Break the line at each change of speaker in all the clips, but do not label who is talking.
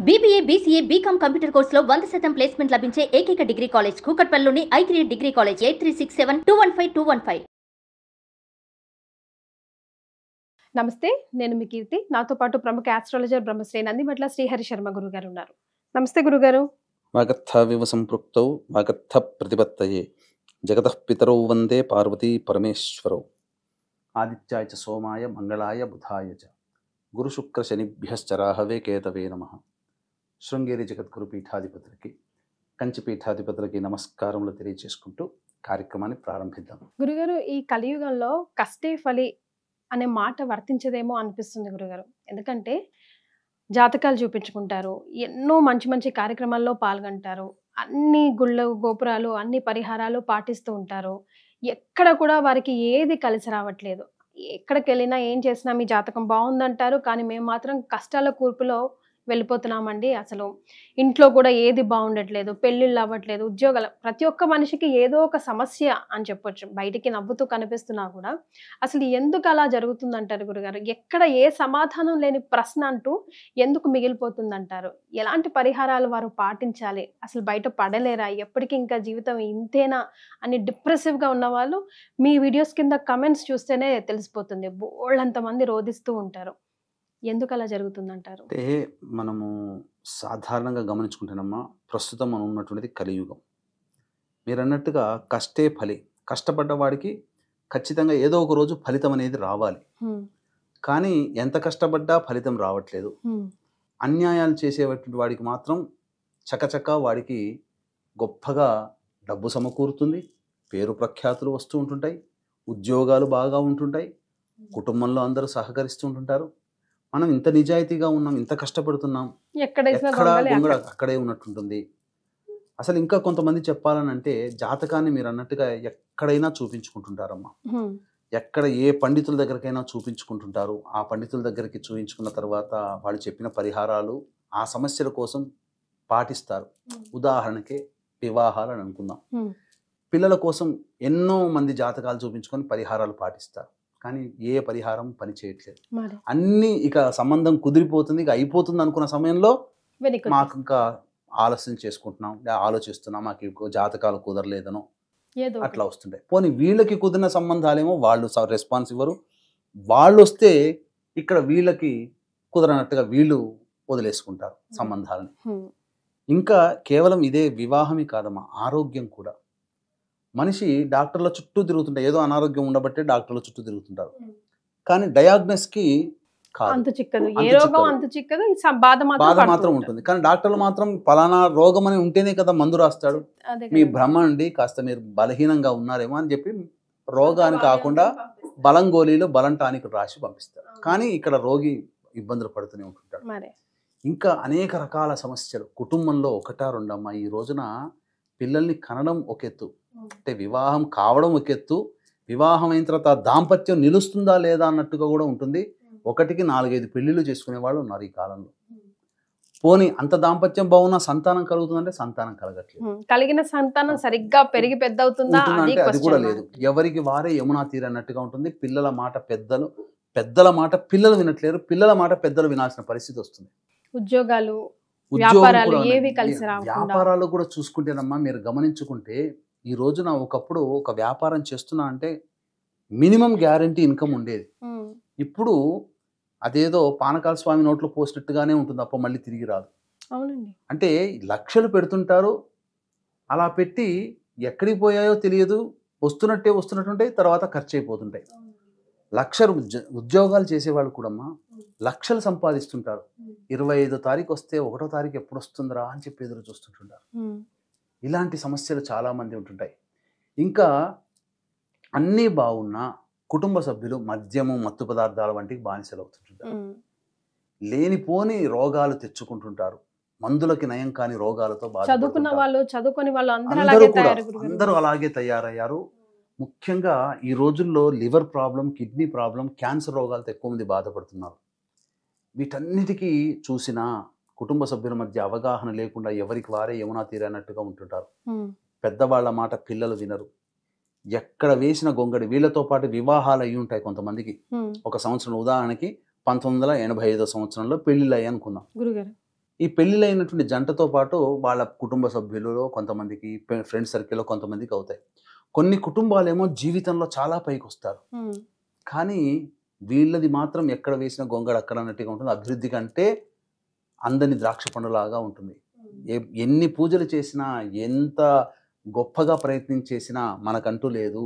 BBA, BCA, BCom computer కోర్సులో 100% placement లభించే ఏకైక డిగ్రీ కాలేజ్ కూకట్పల్లిలోని i3 డిగ్రీ కాలేజ్ 8367215215.
నమస్తే, నేను మీ కీర్తి. నాతో పాటు ప్రముఖ ఆస్ట్రాలజర్ బ్రహ్మశ్రీ నందిమట్ల శ్రీహరి శర్మ గురుగారు ఉన్నారు. నమస్తే గురుగారు.
వాగర్థావివ సంపృక్తౌ వాగర్థ ప్రతిపత్తయే జగతః పితరౌ వందే పార్వతీ పరమేశ్వరౌ. ఆదిత్యాయ చ సోమాయ మంగళాయ బుధాయ చ గురుశుక్ర శనిభ్యశ్చ రాహవే కేతవే నమః. శృంగేరి జగద్గురు పీఠాధిపతులకి, కంచి పీఠాధిపతులకి నమస్కారములు తెలియజేసుకుంటూ కార్యక్రమాన్ని ప్రారంభిద్దాం.
గురుగారు, ఈ కలియుగంలో కష్టే ఫలి అనే మాట వర్తించదేమో అనిపిస్తుంది గురుగారు. ఎందుకంటే జాతకాలు చూపించుకుంటారు, ఎన్నో మంచి మంచి కార్యక్రమాల్లో పాల్గొంటారు, అన్ని గుళ్ళు గోపురాలు అన్ని పరిహారాలు పాటిస్తూ ఉంటారు. ఎక్కడ కూడా వారికి ఏది కలిసి రావట్లేదు. ఎక్కడికి వెళ్ళినా ఏం చేసినా మీ జాతకం బాగుందంటారు, కానీ మేము మాత్రం కష్టాల కూర్పులో వెళ్ళిపోతున్నామండి. అసలు ఇంట్లో కూడా ఏది బాగుండట్లేదు, పెళ్ళిళ్ళు అవ్వట్లేదు, ఉద్యోగాలు, ప్రతి ఒక్క మనిషికి ఏదో ఒక సమస్య అని చెప్పొచ్చు. బయటికి నవ్వుతూ కనిపిస్తున్నా కూడా అసలు ఎందుకు అలా జరుగుతుందంటారు గురుగారు? ఎక్కడ ఏ సమాధానం లేని ప్రశ్న అంటూ ఎందుకు మిగిలిపోతుందంటారు? ఎలాంటి పరిహారాలు వారు పాటించాలి? అసలు బయట పడలేరా? ఎప్పటికీ ఇంకా జీవితం ఇంతేనా అని డిప్రెసివ్గా ఉన్న వాళ్ళు మీ వీడియోస్ కింద కమెంట్స్ చూస్తేనే తెలిసిపోతుంది. బోళ్ళంతమంది రోధిస్తూ ఉంటారు. ఎందుకు అలా జరుగుతుందంటారు?
అంటే మనము సాధారణంగా గమనించుకుంటున్నామా, ప్రస్తుతం మనం ఉన్నటువంటిది కలియుగం. మీరు అన్నట్టుగా కష్టే ఫలి, కష్టపడ్డ వాడికి ఖచ్చితంగా ఏదో ఒక రోజు ఫలితం అనేది రావాలి. కానీ ఎంత కష్టపడ్డా ఫలితం రావట్లేదు. అన్యాయాలు చేసేటువంటి వాడికి మాత్రం చకచకా వాడికి గొప్పగా డబ్బు సమకూరుతుంది, పేరు ప్రఖ్యాతులు వస్తూ ఉంటుంటాయి, ఉద్యోగాలు బాగా ఉంటుంటాయి, కుటుంబంలో అందరూ సహకరిస్తూ ఉంటుంటారు. మనం ఇంత నిజాయితీగా ఉన్నాం, ఇంత కష్టపడుతున్నాం, ఎక్కడ గొంగళ అక్కడే ఉన్నట్టుంటుంది. అసలు ఇంకా కొంతమంది చెప్పాలని అంటే జాతకాన్ని మీరు అన్నట్టుగా ఎక్కడైనా చూపించుకుంటుంటారమ్మా. ఎక్కడ ఏ పండితుల దగ్గరకైనా చూపించుకుంటుంటారు. ఆ పండితుల దగ్గరికి చూపించుకున్న తర్వాత వాళ్ళు చెప్పిన పరిహారాలు ఆ సమస్యల కోసం పాటిస్తారు. ఉదాహరణకి వివాహాలు అని అనుకుందాం. పిల్లల కోసం ఎన్నో మంది జాతకాలు చూపించుకొని పరిహారాలు పాటిస్తారు. కానీ ఏ పరిహారం పని చేయట్లేదు. అన్నీ ఇక సంబంధం కుదిరిపోతుంది, ఇక అయిపోతుంది అనుకున్న సమయంలో మాకు ఇంకా ఆలస్యం చేసుకుంటున్నాం, ఆలోచిస్తున్నాం, మాకు జాతకాలు కుదరలేదనో అట్లా వస్తుంటాయి. పోనీ వీళ్ళకి కుదిరిన సంబంధాలేమో వాళ్ళు రెస్పాన్స్ ఇవ్వరు. వాళ్ళు వస్తే ఇక్కడ వీళ్ళకి కుదరనట్టుగా వీళ్ళు వదిలేసుకుంటారు సంబంధాలని. ఇంకా కేవలం ఇదే వివాహమే కాదమ్మా, ఆరోగ్యం కూడా. మనిషి డాక్టర్ల చుట్టూ తిరుగుతుంటారు, ఏదో అనారోగ్యం ఉండబట్టే డాక్టర్ల చుట్టూ తిరుగుతుంటారు. కానీ డయాగ్నోస్కి బాధ మాత్రం ఉంటుంది. కానీ డాక్టర్లు మాత్రం పలానా రోగం అని ఉంటేనే కదా మందు రాస్తాడు. మీ భ్రమ అండి, కాస్త మీరు బలహీనంగా ఉన్నారేమో అని చెప్పి రోగాన్ని కాకుండా బలం గోళీలు బలం టానిక్ రాసి పంపిస్తారు. కానీ ఇక్కడ రోగి ఇబ్బందులు పడుతూనే ఉంటుంటాడు. ఇంకా అనేక రకాల సమస్యలు కుటుంబంలో ఒకటా రెండమ్మా. ఈ రోజున పిల్లల్ని కనడం ఒక ఎత్తు, అంటే వివాహం కావడం ఒక ఎత్తు, వివాహం అయిన తర్వాత దాంపత్యం నిలుస్తుందా లేదా అన్నట్టుగా కూడా ఉంటుంది. 1-4-5 పెళ్లిళ్ళు చేసుకునే వాళ్ళు ఉన్నారు ఈ కాలంలో. పోనీ అంత దాంపత్యం బాగున్నా సంతానం కలుగుతుందంటే సంతానం కలగట్లేదు.
కలిగిన సంతానం సరిగ్గా పెరిగి పెద్ద అవుతుందా
అంటే అది కూడా లేదు. ఎవరికి వారే యమునా తీరు అన్నట్టుగా ఉంటుంది. పిల్లల మాట పెద్దల మాట పిల్లలు వినట్లేరు, పిల్లల మాట పెద్దలు వినాల్సిన పరిస్థితి వస్తుంది.
ఉద్యోగాలు వ్యాపారాలు
కూడా చూసుకుంటేనమ్మా, మీరు గమనించుకుంటే ఈ రోజున ఒకప్పుడు ఒక వ్యాపారం చేస్తున్నా అంటే మినిమం గ్యారంటీ ఇన్కమ్ ఉండేది. ఇప్పుడు అదేదో పానకాల స్వామి నోట్లో పోసినట్టుగానే ఉంటుంది తప్ప మళ్ళీ తిరిగి రాదు. అంటే లక్షలు పెడుతుంటారు, అలా పెట్టి ఎక్కడికి పోయాయో తెలియదు, వస్తున్నట్టుంటాయి, తర్వాత ఖర్చు అయిపోతుంటాయి. లక్షలు ఉద్యోగాలు చేసేవాళ్ళు కూడా లక్షలు సంపాదిస్తుంటారు. 25వ తారీఖు వస్తే 1వ తారీఖు ఎప్పుడు వస్తుందిరా అని చెప్పి ఎదురు చూస్తుంటుంటారు. ఇలాంటి సమస్యలు చాలామంది ఉంటుంటాయి. ఇంకా అన్నీ బాగున్నా కుటుంబ సభ్యులు మద్యము మత్తు పదార్థాల వంటికి బానిసలు అవుతుంటుంటారు. లేనిపోని రోగాలు తెచ్చుకుంటుంటారు. మందులకి నయం కాని రోగాలతో అందరూ అలాగే తయారయ్యారు. ముఖ్యంగా ఈ రోజుల్లో liver problem, kidney problem, cancer రోగాలతో ఎక్కువ మంది బాధపడుతున్నారు. వీటన్నిటికీ చూసినా కుటుంబ సభ్యుల మధ్య అవగాహన లేకుండా ఎవరికి వారే యమునా తీరన్నట్టుగా ఉంటుంటారు. పెద్దవాళ్ల మాట పిల్లలు వినరు. ఎక్కడ వేసిన గొంగడి. వీళ్ళతో పాటు వివాహాలు అయ్యి ఉంటాయి కొంతమందికి. ఒక సంవత్సరం, ఉదాహరణకి 1985 సంవత్సరంలో పెళ్లిళ్ళు అయ్యి అనుకుందాం. ఈ పెళ్ళిళ్ళైనటువంటి జంటతో పాటు వాళ్ళ కుటుంబ సభ్యులలో కొంతమందికి, ఫ్రెండ్ సర్కిల్లో కొంతమందికి అవుతాయి. కొన్ని కుటుంబాలేమో జీవితంలో చాలా పైకొస్తారు. కానీ వీళ్ళది మాత్రం ఎక్కడ వేసిన గొంగళ అక్కడ అన్నట్టుగా ఉంటుంది. అభివృద్ధి కంటే అందని ద్రాక్ష పండులాగా ఉంటుంది. ఎన్ని పూజలు చేసినా, ఎంత గొప్పగా ప్రయత్నం చేసినా మనకంటూ లేదు,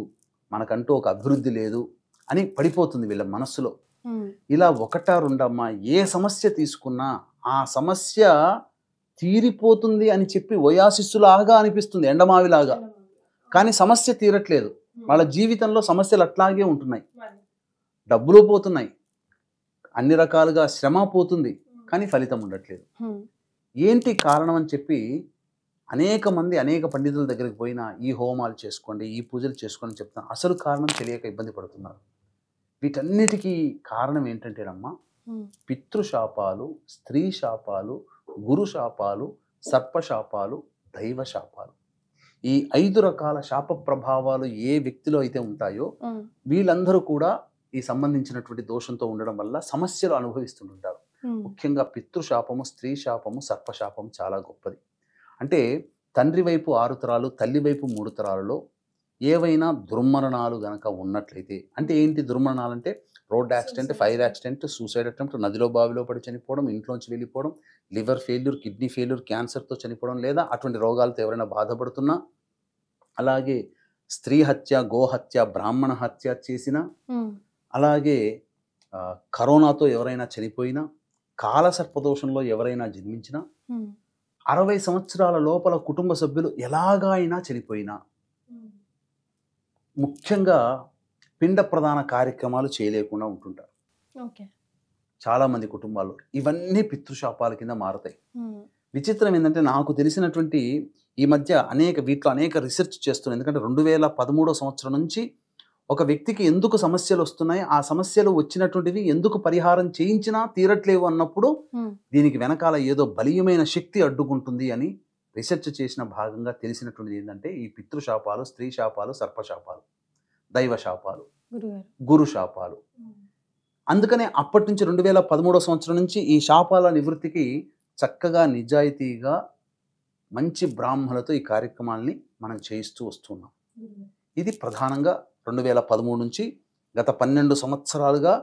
మనకంటూ ఒక అభివృద్ధి లేదు అని పడిపోతుంది వీళ్ళ మనస్సులో. ఇలా ఒకటా రెండమ్మా, ఏ సమస్య తీసుకున్నా ఆ సమస్య తీరిపోతుంది అని చెప్పి ఓయాసిస్సులాగా అనిపిస్తుంది, ఎండమావిలాగా. కానీ సమస్య తీరట్లేదు. వాళ్ళ జీవితంలో సమస్యలు అట్లాగే ఉంటున్నాయి. డబ్బులు పోతున్నాయి, అన్ని రకాలుగా శ్రమ పోతుంది, కానీ ఫలితం ఉండట్లేదు. ఏంటి కారణం అని చెప్పి అనేక మంది అనేక పండితుల దగ్గరికి పోయినా ఈ హోమాలు చేసుకోండి, ఈ పూజలు చేసుకోండి అని చెప్తాను. అసలు కారణం తెలియక ఇబ్బంది పడుతున్నారు. వీటన్నిటికీ కారణం ఏంటంటేనమ్మా, పితృశాపాలు, స్త్రీ శాపాలు, గురు శాపాలు, సర్పశాపాలు, దైవ శాపాలు. ఈ 5 రకాల శాప ప్రభావాలు ఏ వ్యక్తిలో అయితే ఉంటాయో వీళ్ళందరూ కూడా ఈ సంబంధించినటువంటి దోషంతో ఉండడం వల్ల సమస్యలు అనుభవిస్తుంటారు. ముఖ్యంగా పితృశాపము, స్త్రీ శాపము, సర్పశాపము చాలా గొప్పది. అంటే తండ్రి వైపు 6 తరాలు, తల్లి వైపు 3 తరాలలో ఏవైనా దుర్మరణాలు గనక ఉన్నట్లయితే, అంటే ఏంటి దుర్మరణాలు అంటే road accident, fire accident, suicide attempt, నదిలో బావిలో పడి చనిపోవడం, ఇంట్లోంచి వెళ్ళిపోవడం, లివర్ ఫెయిల్యూర్, కిడ్నీ ఫెయిల్యూర్, క్యాన్సర్తో చనిపోవడం, లేదా అటువంటి రోగాలతో ఎవరైనా బాధపడుతున్నా, అలాగే స్త్రీ హత్య, గోహత్య, బ్రాహ్మణ హత్య చేసిన, అలాగే కరోనాతో ఎవరైనా చనిపోయినా, కాలసర్పదోషంలో ఎవరైనా జన్మించినా, 60 సంవత్సరాల లోపల కుటుంబ సభ్యులు ఎలాగా అయినా చనిపోయినా, ముఖ్యంగా పిండ ప్రధాన కార్యక్రమాలు చేయలేకుండా ఉంటుంటారు చాలామంది కుటుంబాల్లో. ఇవన్నీ పితృశాపాల కింద మారుతాయి. విచిత్రం ఏంటంటే, నాకు తెలిసినటువంటి ఈ మధ్య వీటిలో అనేక రీసెర్చ్ చేస్తున్నాను. ఎందుకంటే 2013 సంవత్సరం నుంచి ఒక వ్యక్తికి ఎందుకు సమస్యలు వస్తున్నాయి, ఆ సమస్యలు వచ్చినటువంటివి ఎందుకు పరిహారం చేయించినా తీరట్లేవు అన్నప్పుడు దీనికి వెనకాల ఏదో బలీయమైన శక్తి అడ్డుకుంటుంది అని రీసెర్చ్ చేసిన భాగంగా తెలిసినటువంటిది ఏంటంటే, ఈ పితృశాపాలు, స్త్రీ శాపాలు, సర్పశాపాలు, దైవ శాపాలు, గురు శాపాలు. అందుకనే అప్పటి నుంచి 2013 సంవత్సరం నుంచి ఈ శాపాల నివృత్తికి చక్కగా నిజాయితీగా మంచి బ్రాహ్మణులతో ఈ కార్యక్రమాల్ని మనం చేయిస్తూ వస్తున్నాం. ఇది ప్రధానంగా 2013 నుంచి గత 12 సంవత్సరాలుగా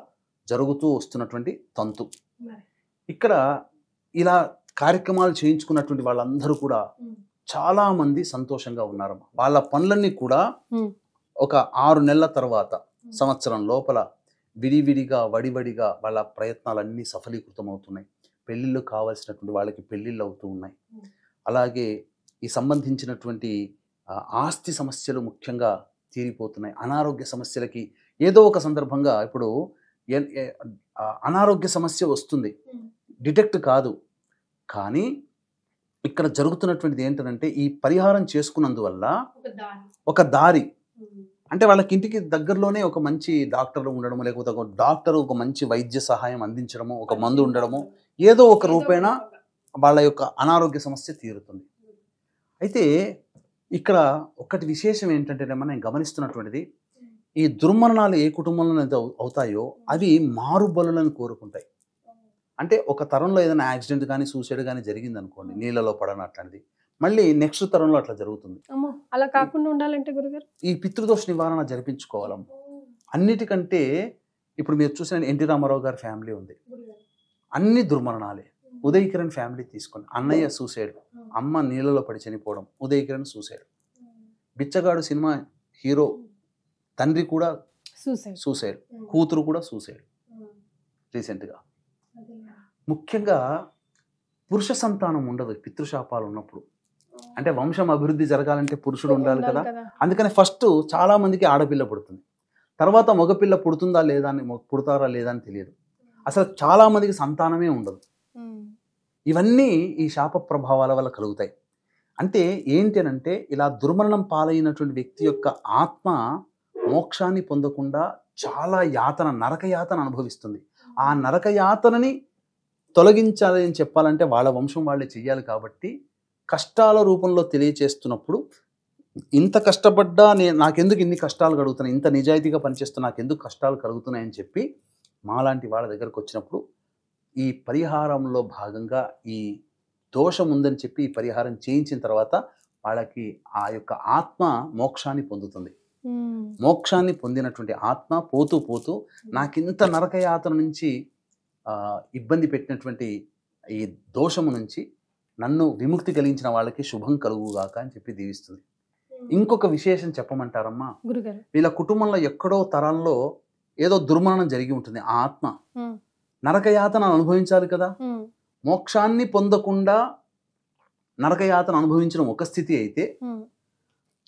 జరుగుతూ వస్తున్నటువంటి తంతు. ఇక్కడ ఇలా కార్యక్రమాలు చేయించుకున్నటువంటి వాళ్ళందరూ కూడా చాలా మంది సంతోషంగా ఉన్నారు. వాళ్ళ పనులన్నీ కూడా ఒక 6 నెలల తర్వాత, సంవత్సరం లోపల విడివిడిగా, వడివడిగా వాళ్ళ ప్రయత్నాలన్నీ సఫలీకృతం అవుతున్నాయి. పెళ్ళిళ్ళు కావాల్సినటువంటి వాళ్ళకి పెళ్ళిళ్ళు అవుతూ ఉన్నాయి. అలాగే ఈ సంబంధించినటువంటి ఆస్తి సమస్యలు ముఖ్యంగా తీరిపోతున్నాయి. అనారోగ్య సమస్యలకి ఏదో ఒక సందర్భంగా ఇప్పుడు అనారోగ్య సమస్య వస్తుంది, డిటెక్ట్ కాదు. కానీ ఇక్కడ జరుగుతున్నటువంటిది ఏంటంటే, ఈ పరిహారం చేసుకున్నందువల్ల ఒక దారి, అంటే వాళ్ళకి ఇంటికి దగ్గరలోనే ఒక మంచి డాక్టర్ ఉండడము, లేకపోతే ఒక డాక్టర్ ఒక మంచి వైద్య సహాయం అందించడము, ఒక మందు ఉండడము, ఏదో ఒక రూపేణ వాళ్ళ యొక్క అనారోగ్య సమస్య తీరుతుంది. అయితే ఇక్కడ ఒకటి విశేషం ఏంటంటే, నేను గమనిస్తున్నటువంటిది, ఈ దుర్మరణాలు ఏ కుటుంబంలో అవుతాయో అవి మారుబలులను కోరుకుంటాయి. అంటే ఒక తరంలో ఏదైనా యాక్సిడెంట్ కానీ, సూసైడ్ కానీ జరిగింది అనుకోండి, నీళ్ళలో పడడం అట్లాంటిది, మళ్ళీ నెక్స్ట్ తరంలో అట్లా జరుగుతుంది.
అలా కాకుండా ఉండాలంటే గురుగారు
ఈ పితృదోష నివారణ జరిపించుకోవాలమ్మ. అన్నిటికంటే ఇప్పుడు మీరు చూసిన ఎన్టీ రామారావు గారి ఫ్యామిలీ ఉంది, అన్ని దుర్మరణాలే. ఉదయ్ కిరణ్ ఫ్యామిలీ తీసుకోండి, అన్నయ్య సూసైడ్, అమ్మ నీళ్ళలో పడి చనిపోవడం, ఉదయ్ కిరణ్ సూసైడ్. బిచ్చగాడు సినిమా హీరో తండ్రి కూడా సూసైడ్, కూతురు కూడా సూసైడ్ రీసెంట్గా. ముఖ్యంగా పురుష సంతానం ఉండదు పితృశాపాలు ఉన్నప్పుడు. అంటే వంశం అభివృద్ధి జరగాలంటే పురుషుడు ఉండాలి కదా. అందుకని ఫస్ట్ చాలా మందికి ఆడపిల్ల పుడుతుంది, తర్వాత మగపిల్ల పుడుతుందా లేదా అని, పుడతారా లేదా అని తెలియదు. అసలు చాలా మందికి సంతానమే ఉండదు. ఇవన్నీ ఈ శాప ప్రభావాల వల్ల కలుగుతాయి. అంటే ఏంటి అంటే, ఇలా దుర్మరణం పాలైనటువంటి వ్యక్తి యొక్క ఆత్మ మోక్షాన్ని పొందకుండా చాలా యాతన, నరక యాతన అనుభవిస్తుంది. ఆ నరక యాతనని తొలగించాలి అని చెప్పాలంటే వాళ్ళ వంశం వాళ్ళే చెయ్యాలి. కాబట్టి కష్టాల రూపంలో తెలియచేస్తున్నప్పుడు, ఇంత కష్టపడ్డా నాకెందుకు ఇన్ని కష్టాలు కలుగుతున్నాయి, ఇంత నిజాయితీగా పనిచేస్తున్నా నాకెందుకు కష్టాలు కలుగుతున్నాయని చెప్పి మాలాంటి వాళ్ళ దగ్గరకు వచ్చినప్పుడు ఈ పరిహారంలో భాగంగా ఈ దోషం ఉందని చెప్పి ఈ పరిహారం చేయించిన తర్వాత వాళ్ళకి ఆ యొక్క ఆత్మ మోక్షాన్ని పొందుతుంది. మోక్షాన్ని పొందినటువంటి ఆత్మ పోతూ పోతూ నాకింత నరకయాతన నుంచి ఇబ్బంది పెట్టినటువంటి ఈ దోషము నుంచి నన్ను విముక్తి కలిగించిన వాళ్ళకి శుభం కలుగుగాక అని చెప్పి దీవిస్తుంది. ఇంకొక విశేషం చెప్పమంటారమ్మా, వీళ్ళ కుటుంబంలో ఎక్కడో తరాల్లో ఏదో దుర్మరణం జరిగి ఉంటుంది. ఆ ఆత్మ నరకయాతన అనుభవించాలి కదా. మోక్షాన్ని పొందకుండా నరకయాతన అనుభవించడం ఒక స్థితి అయితే,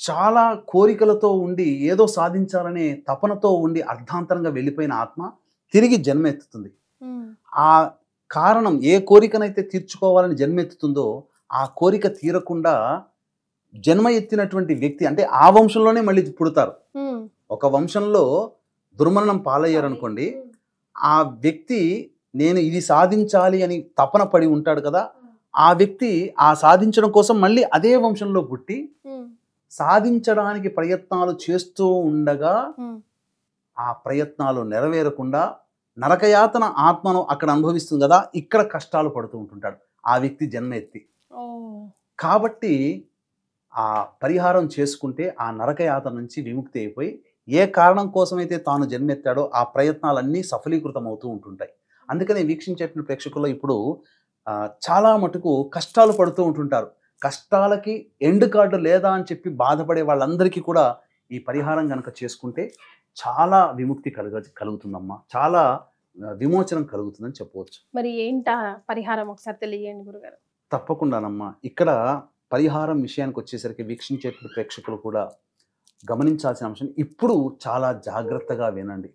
చాలా కోరికలతో ఉండి ఏదో సాధించాలనే తపనతో ఉండి అర్ధాంతరంగా వెళ్ళిపోయిన ఆత్మ తిరిగి జన్మ ఎత్తుతుంది. ఆ కారణం ఏ కోరికనైతే తీర్చుకోవాలని జన్మ ఎత్తుతుందో ఆ కోరిక తీరకుండా జన్మ ఎత్తినటువంటి వ్యక్తి, అంటే ఆ వంశంలోనే మళ్ళీ పుడతారు. ఒక వంశంలో దుర్మరణం పాలయ్యారు అనుకోండి, ఆ వ్యక్తి నేను ఇది సాధించాలి అని తపన పడి ఉంటాడు కదా, ఆ వ్యక్తి ఆ సాధించడం కోసం మళ్ళీ అదే వంశంలో పుట్టి సాధించడానికి ప్రయత్నాలు చేస్తూ ఉండగా ఆ ప్రయత్నాలు నెరవేరకుండా నరకయాతన ఆత్మను అక్కడ అనుభవిస్తుంది కదా, ఇక్కడ కష్టాలు పడుతూ ఉంటుంటాడు ఆ వ్యక్తి జన్మ ఎత్తి. కాబట్టి ఆ పరిహారం చేసుకుంటే ఆ నరకయాతన నుంచి విముక్తి అయిపోయి ఏ కారణం కోసమైతే తాను జన్మెత్తాడో ఆ ప్రయత్నాలన్నీ సఫలీకృతం అవుతూ ఉంటుంటాయి. అందుకనే వీక్షించేటువంటి ప్రేక్షకుల్లో ఇప్పుడు చాలా మటుకు కష్టాలు పడుతూ ఉంటుంటారు. కష్టాలకి ఎండ్ కార్డు లేదా అని చెప్పి బాధపడే వాళ్ళందరికీ కూడా ఈ పరిహారం కనుక చేసుకుంటే చాలా విముక్తి కలుగుతుందమ్మా, చాలా విమోచనం కలుగుతుందని చెప్పవచ్చు.
మరి ఏంటా పరిహారం ఒకసారి తెలియజేయండి గురుగారు.
తప్పకుండానమ్మా. ఇక్కడ పరిహారం విషయానికి వచ్చేసరికి వీక్షించేటువంటి ప్రేక్షకులు కూడా గమనించాల్సిన అంశం, ఇప్పుడు చాలా జాగ్రత్తగా వినండి.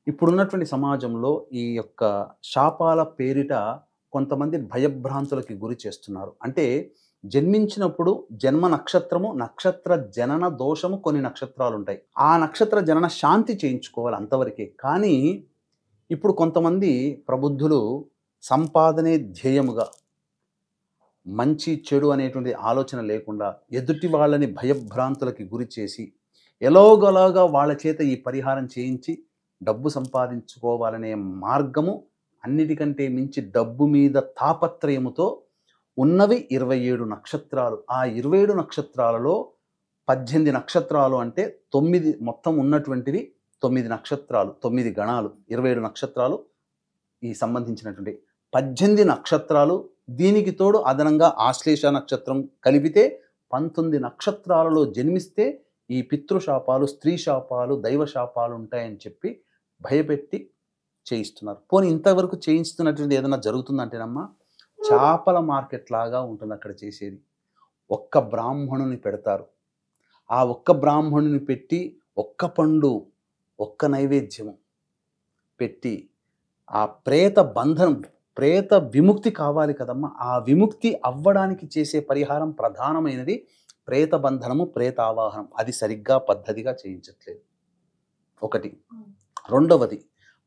ఇప్పుడున్నటువంటి సమాజంలో ఈ యొక్క శాపాల పేరిట కొంతమంది భయభ్రాంతులకి గురి చేస్తున్నారు. అంటే జన్మించినప్పుడు జన్మ నక్షత్రము, నక్షత్ర జనన దోషము, కొన్ని నక్షత్రాలు ఉంటాయి. ఆ నక్షత్ర జనన శాంతి చేయించుకోవాలి అంతవరకే. కానీ ఇప్పుడు కొంతమంది ప్రబుద్ధులు సంపాదనే ధ్యేయముగా, మంచి చెడు అనేటువంటి ఆలోచన లేకుండా ఎదుటి వాళ్ళని భయభ్రాంతులకి గురి చేసి ఎలాగోలాగా వాళ్ళ చేత ఈ పరిహారం చేయించి డబ్బు సంపాదించుకోవాలనే మార్గము, అన్నిటికంటే మించి డబ్బు మీద తాపత్రయముతో ఉన్నవి 27 నక్షత్రాలు. ఆ 27 నక్షత్రాలలో 18 నక్షత్రాలు అంటే 9, మొత్తం ఉన్నటువంటివి 9 నక్షత్రాలు, 9 గణాలు, 27 నక్షత్రాలు ఈ సంబంధించినటువంటి 18 నక్షత్రాలు. దీనికి తోడు అదనంగా ఆశ్లేష నక్షత్రం కలిపితే 19 నక్షత్రాలలో జన్మిస్తే ఈ పితృశాపాలు, స్త్రీ శాపాలు, దైవ శాపాలు ఉంటాయని చెప్పి భయపెట్టి చేయిస్తున్నారు. పోనీ ఇంతవరకు చేయిస్తున్నటువంటి ఏదైనా జరుగుతుందంటేనమ్మా, చేపల మార్కెట్ లాగా ఉంటుంది అక్కడ చేసేది. ఒక్క బ్రాహ్మణుని పెడతారు. ఆ ఒక్క బ్రాహ్మణుని పెట్టి ఒక్క పండు, ఒక్క నైవేద్యము పెట్టి ఆ ప్రేత బంధనం, ప్రేత విముక్తి కావాలి కదమ్మా, ఆ విముక్తి అవ్వడానికి చేసే పరిహారం ప్రధానమైనది ప్రేత బంధనము, ప్రేత ఆవాహనం. అది సరిగ్గా పద్ధతిగా చేయించట్లేదు ఒకటి. రెండవది,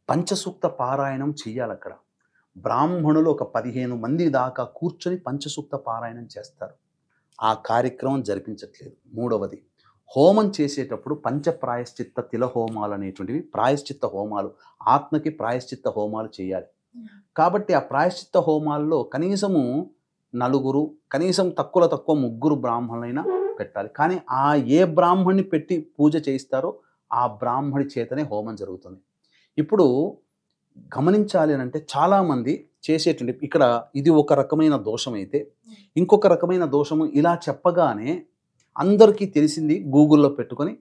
పంచసూక్త పారాయణం చెయ్యాలి అక్కడ. బ్రాహ్మణులు ఒక 15 మంది దాకా కూర్చొని పంచసూక్త పారాయణం చేస్తారు. ఆ కార్యక్రమం జరిపించట్లేదు. మూడవది, హోమం చేసేటప్పుడు పంచప్రాయశ్చిత్త తిలహోమాలు అనేటువంటివి, ప్రాయశ్చిత్త హోమాలు, ఆత్మకి ప్రాయశ్చిత్త హోమాలు చేయాలి. కాబట్టి ఆ ప్రాయశ్చిత్త హోమాల్లో కనీసము 4, కనీసం తక్కువ 3 బ్రాహ్మణులైనా పెట్టాలి. కానీ ఆ ఏ బ్రాహ్మణ్ణి పెట్టి పూజ చేయిస్తారో ఆ బ్రాహ్మణి చేతనే హోమం జరుగుతుంది. ఇప్పుడు గమనించాలి అని అంటే, చాలామంది చేసేటువంటి, ఇక్కడ ఇది ఒక రకమైన దోషం అయితే, ఇంకొక రకమైన దోషము ఇలా చెప్పగానే అందరికీ తెలిసింది గూగుల్లో పెట్టుకొని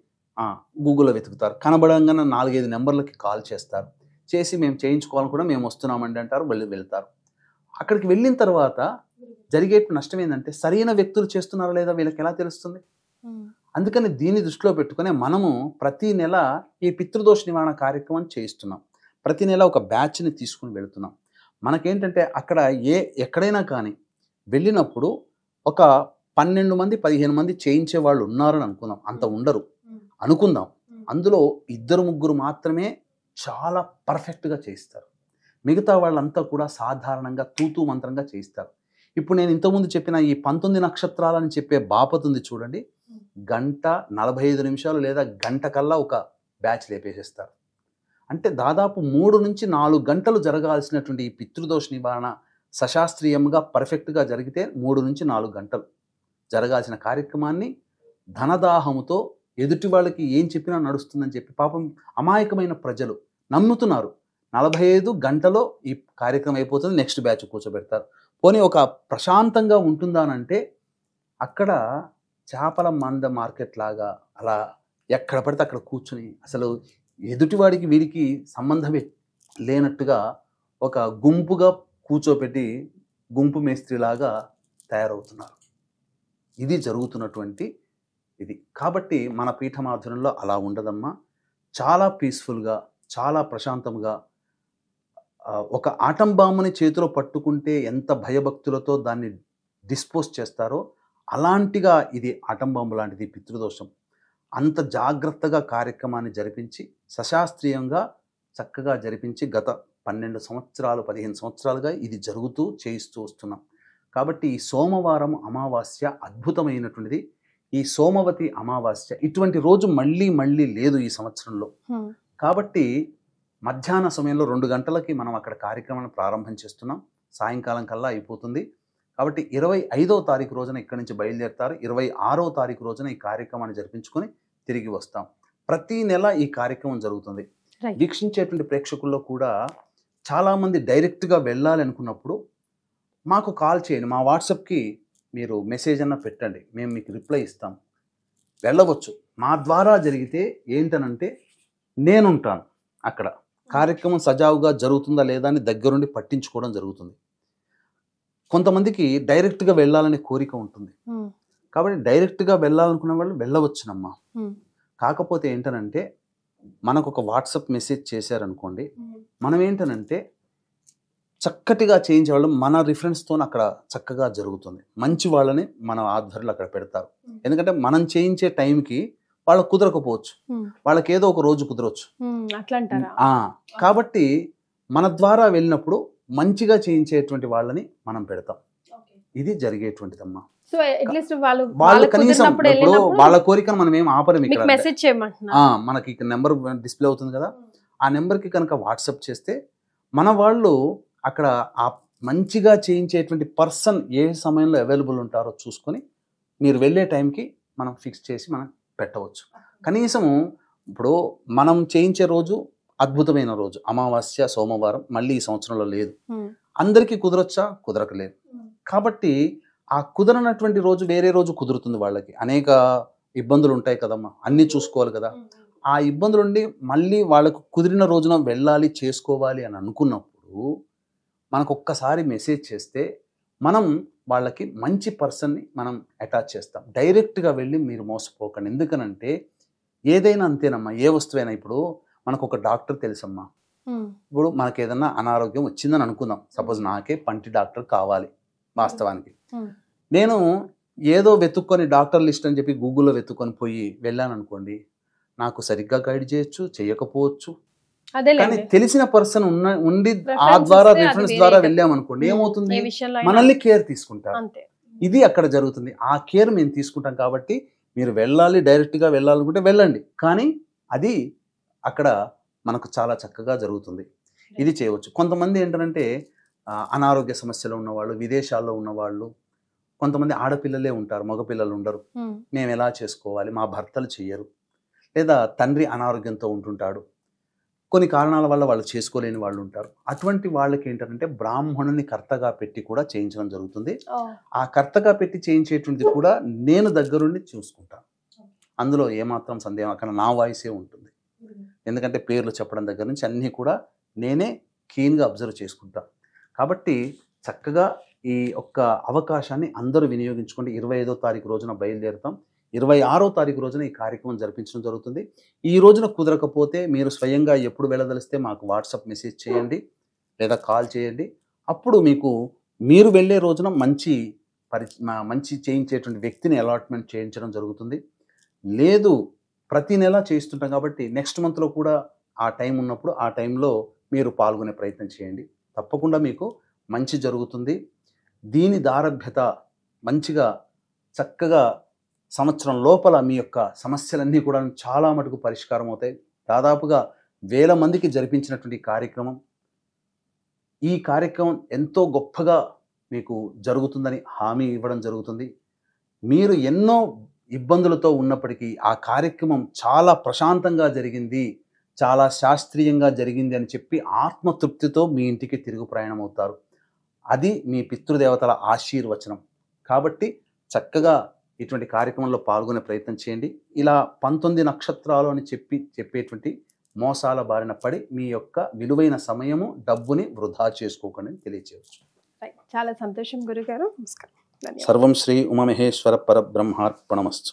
గూగుల్లో వెతుకుతారు. కనబడంగానే 4-5 నెంబర్లకి కాల్ చేస్తారు. చేసి మేము చేయించుకోవాలని కూడా మేము వస్తున్నామండి అంటారు, వెళ్తారు. అక్కడికి వెళ్ళిన తర్వాత జరిగే నష్టం ఏంటంటే, సరైన వ్యక్తులు చేస్తున్నారా లేదా వీళ్ళకి ఎలా తెలుస్తుంది? అందుకని దీన్ని దృష్టిలో పెట్టుకుని మనము ప్రతి నెల ఈ పితృదోష నివారణ కార్యక్రమం చేయిస్తున్నాం. ప్రతి నెల ఒక బ్యాచ్ని తీసుకుని వెళుతున్నాం. మనకేంటంటే అక్కడ ఎక్కడైనా కానీ వెళ్ళినప్పుడు ఒక 12 మంది 15 మంది చేయించే వాళ్ళు ఉన్నారని అనుకుందాం. అంత ఉండరు అనుకుందాం. అందులో 2-3 మాత్రమే చాలా పర్ఫెక్ట్గా చేయిస్తారు. మిగతా వాళ్ళంతా కూడా సాధారణంగా తూతూ మంత్రంగా చేయిస్తారు. ఇప్పుడు నేను ఇంతకుముందు చెప్పిన ఈ 19 నక్షత్రాలని చెప్పే బాపత్ ఉంది చూడండి, 1:45 లేదా గంట కల్లా ఒక బ్యాచ్ లేపేసేస్తారు. అంటే దాదాపు 3 నుంచి 4 గంటలు జరగాల్సినటువంటి ఈ పితృదోష నివారణ సశాస్త్రీయంగా పర్ఫెక్ట్గా జరిగితే 3 నుంచి 4 గంటలు జరగాల్సిన కార్యక్రమాన్ని ధనదాహముతో ఎదుటి వాళ్ళకి ఏం చెప్పినా నడుస్తుందని చెప్పి పాపం అమాయకమైన ప్రజలు నమ్ముతున్నారు. 45 గంటలో ఈ కార్యక్రమం అయిపోతుంది, నెక్స్ట్ బ్యాచ్ కూర్చోబెడతారు. పోనీ ఒక ప్రశాంతంగా ఉంటుందానంటే అక్కడ చేపల మంద మార్కెట్ లాగా అలా ఎక్కడ పడితే అక్కడ కూర్చుని అసలు ఎదుటివాడికి వీడికి సంబంధమే లేనట్టుగా ఒక గుంపుగా కూర్చోపెట్టి గుంపు మేస్త్రిలాగా తయారవుతున్నారు. ఇది జరుగుతున్నటువంటి ఇది. కాబట్టి మన పీఠమాధుర్యంలో అలా ఉండదమ్మా. చాలా పీస్ఫుల్గా, చాలా ప్రశాంతంగా, ఒక ఆటం బాంబుని చేతిలో పట్టుకుంటే ఎంత భయభక్తులతో దాన్ని డిస్పోజ్ చేస్తారో అలాంటిగా ఇది ఆటం బాంబు లాంటిది, పితృదోషం. అంత జాగ్రత్తగా కార్యక్రమాన్ని జరిపించి సశాస్త్రీయంగా చక్కగా జరిపించి గత 12 సంవత్సరాలు 15 సంవత్సరాలుగా ఇది జరుగుతూ చేయిస్తూ వస్తున్నాం. కాబట్టి ఈ సోమవారం అమావాస్య అద్భుతమైనటువంటిది. ఈ సోమవతి అమావాస్య ఇటువంటి రోజు మళ్ళీ మళ్ళీ లేదు ఈ సంవత్సరంలో. కాబట్టి మధ్యాహ్న సమయంలో 2 గంటలకి మనం అక్కడ కార్యక్రమాన్ని ప్రారంభం చేస్తున్నాం. సాయంకాలం కల్లా అయిపోతుంది. కాబట్టి 25వ తారీఖు రోజున ఇక్కడి నుంచి బయలుదేరుతారు. 26వ తారీఖు రోజున ఈ కార్యక్రమాన్ని జరిపించుకొని తిరిగి వస్తాం. ప్రతి నెల ఈ కార్యక్రమం జరుగుతుంది. వీక్షించేటువంటి ప్రేక్షకుల్లో కూడా చాలామంది డైరెక్ట్గా వెళ్ళాలి అనుకున్నప్పుడు మాకు కాల్ చేయండి, మా వాట్సాప్కి మీరు మెసేజ్ అన్న పెట్టండి, మేము మీకు రిప్లై ఇస్తాం. వెళ్ళవచ్చు. మా ద్వారా జరిగితే ఏంటనంటే నేనుంటాను అక్కడ. కార్యక్రమం సజావుగా జరుగుతుందా లేదా అని దగ్గరుండి పట్టించుకోవడం జరుగుతుంది. కొంతమందికి డైరెక్ట్గా వెళ్ళాలనే కోరిక ఉంటుంది. కాబట్టి డైరెక్ట్గా వెళ్ళాలనుకున్న వాళ్ళు వెళ్ళవచ్చునమ్మా. కాకపోతే ఏంటనంటే మనకు ఒక వాట్సాప్ మెసేజ్ చేశారనుకోండి, మనం ఏంటనంటే చక్కటిగా చేయించే వాళ్ళు మన రిఫరెన్స్తో అక్కడ చక్కగా జరుగుతుంది. మంచి వాళ్ళని మన ఆధ్వర్యంలో అక్కడ పెడతారు. ఎందుకంటే మనం చేయించే టైంకి వాళ్ళకు కుదరకపోవచ్చు, వాళ్ళకి ఏదో ఒక రోజు కుదరవచ్చు. కాబట్టి మన ద్వారా వెళ్ళినప్పుడు మంచిగా చేయించేటువంటి వాళ్ళని మనం పెడతాం. ఇది జరిగేటువంటిదమ్మా.
సో అట్లీస్ట్
వాళ్ళు కనీసం వాళ్ళ కోరికను మనం ఏం ఆపరం. ఇక్కడ మనకి ఇక్కడ నెంబర్ డిస్ప్లే అవుతుంది కదా, ఆ నెంబర్కి కనుక వాట్సాప్ చేస్తే మన వాళ్ళు అక్కడ ఆ మంచిగా చేయించేటువంటి పర్సన్ ఏ సమయంలో అవైలబుల్ ఉంటారో చూసుకొని మీరు వెళ్ళే టైంకి మనం ఫిక్స్ చేసి మనం పెట్టవచ్చు. కనీసము ఇప్పుడు మనం చేయించే రోజు అద్భుతమైన రోజు అమావాస్య సోమవారం, మళ్ళీ ఈ సంవత్సరంలో లేదు. అందరికీ కుదరొచ్చా? కుదరకలేదు. కాబట్టి ఆ కుదరనటువంటి రోజు వేరే రోజు కుదురుతుంది. వాళ్ళకి అనేక ఇబ్బందులు ఉంటాయి కదమ్మా, అన్నీ చూసుకోవాలి కదా. ఆ ఇబ్బందులు ఉండి మళ్ళీ వాళ్ళకు కుదిరిన రోజున వెళ్ళాలి చేసుకోవాలి అని అనుకున్నప్పుడు మనకు ఒక్కసారి మెసేజ్ చేస్తే మనం వాళ్ళకి మంచి పర్సన్ని మనం అటాచ్ చేస్తాం. డైరెక్ట్గా వెళ్ళి మీరు మోసపోకండి. ఎందుకనంటే ఏదైనా అంతేనమ్మా, ఏ వస్తువైనా. ఇప్పుడు మనకు ఒక డాక్టర్ తెలుసమ్మా. ఇప్పుడు మనకి ఏదన్నా అనారోగ్యం వచ్చిందని అనుకుందాం. సపోజ్ నాకే పంటి డాక్టర్ కావాలి. వాస్తవానికి నేను ఏదో వెతుక్కొని డాక్టర్ లిస్ట్ అని చెప్పి గూగుల్లో వెతుక్కొని పోయి వెళ్ళాను అనుకోండి, నాకు సరిగ్గా గైడ్ చేయొచ్చు, చేయకపోవచ్చు. కానీ తెలిసిన పర్సన్ ఉండి ఆ ద్వారా రిఫరెన్స్ ద్వారా వెళ్ళామనుకోండి, ఏమవుతుంది, మనల్ని కేర్ తీసుకుంటారు. ఇది అక్కడ జరుగుతుంది. ఆ కేర్ మేము తీసుకుంటాం. కాబట్టి మీరు వెళ్ళాలి, డైరెక్ట్గా వెళ్ళాలనుకుంటే వెళ్ళండి. కానీ అది అక్కడ మనకు చాలా చక్కగా జరుగుతుంది. ఇది చేయవచ్చు. కొంతమంది ఏంటంటే అనారోగ్య సమస్యలు ఉన్నవాళ్ళు, విదేశాల్లో ఉన్నవాళ్ళు, కొంతమంది ఆడపిల్లలే ఉంటారు, మగపిల్లలు ఉండరు. మేము ఎలా చేసుకోవాలి, మా భర్తలు చెయ్యరు, లేదా తండ్రి అనారోగ్యంతో ఉంటుంటాడు, కొన్ని కారణాల వల్ల వాళ్ళు చేసుకోలేని వాళ్ళు ఉంటారు. అటువంటి వాళ్ళకి ఏంటంటే బ్రాహ్మణుని కర్తగా పెట్టి కూడా చేయించడం జరుగుతుంది. ఆ కర్తగా పెట్టి చేయించేటువంటిది కూడా నేను దగ్గరుండి చూసుకుంటాను. అందులో ఏమాత్రం సందేహం, అక్కడ నా వాయిసే ఉంటుంది. ఎందుకంటే పేర్లు చెప్పడం దగ్గర నుంచి అన్నీ కూడా నేనే క్లీన్గా అబ్జర్వ్ చేసుకుంటాను. కాబట్టి చక్కగా ఈ ఒక్క అవకాశాన్ని అందరూ వినియోగించుకోండి. 25వ తారీఖు రోజున బయలుదేరుతాం. 26వ తారీఖు రోజున ఈ కార్యక్రమం జరిపించడం జరుగుతుంది. ఈ రోజున కుదరకపోతే మీరు స్వయంగా ఎప్పుడు వెళ్ళదలిస్తే మాకు వాట్సాప్ మెసేజ్ చేయండి లేదా కాల్ చేయండి. అప్పుడు మీకు మీరు వెళ్ళే రోజున మంచి చేయించేటువంటి వ్యక్తిని అలాట్మెంట్ చేయించడం జరుగుతుంది. లేదు, ప్రతి నెల చేయిస్తుంటాం కాబట్టి నెక్స్ట్ మంత్లో కూడా ఆ టైం ఉన్నప్పుడు ఆ టైంలో మీరు పాల్గొనే ప్రయత్నం చేయండి. తప్పకుండా మీకు మంచి జరుగుతుంది. దీని దారభ్యత మంచిగా చక్కగా సంవత్సరం లోపల మీ యొక్క సమస్యలన్నీ కూడా చాలా మటుకు పరిష్కారం అవుతాయి. దాదాపుగా 1000 మందికి జరిపించినటువంటి కార్యక్రమం ఈ కార్యక్రమం ఎంతో గొప్పగా మీకు జరుగుతుందని హామీ ఇవ్వడం జరుగుతుంది. మీరు ఎన్నో ఇబ్బందులతో ఉన్నప్పటికీ ఆ కార్యక్రమం చాలా ప్రశాంతంగా జరిగింది, చాలా శాస్త్రీయంగా జరిగింది అని చెప్పి ఆత్మతృప్తితో మీ ఇంటికి తిరుగు ప్రయాణం అవుతారు. అది మీ పితృదేవతల ఆశీర్వచనం. కాబట్టి చక్కగా ఇటువంటి కార్యక్రమంలో పాల్గొనే ప్రయత్నం చేయండి. ఇలా 19 నక్షత్రాలు అని చెప్పేటువంటి మోసాల బారిన పడి మీ యొక్క విలువైన సమయము, డబ్బుని వృధా చేసుకోకండి అని తెలియచేయవచ్చు.
చాలా సంతోషం గురుగారు. నమస్కారం. ధన్యవాదాలు.
సర్వం శ్రీ ఉమామహేశ్వర పరబ్రహ్మార్పణమస్తు.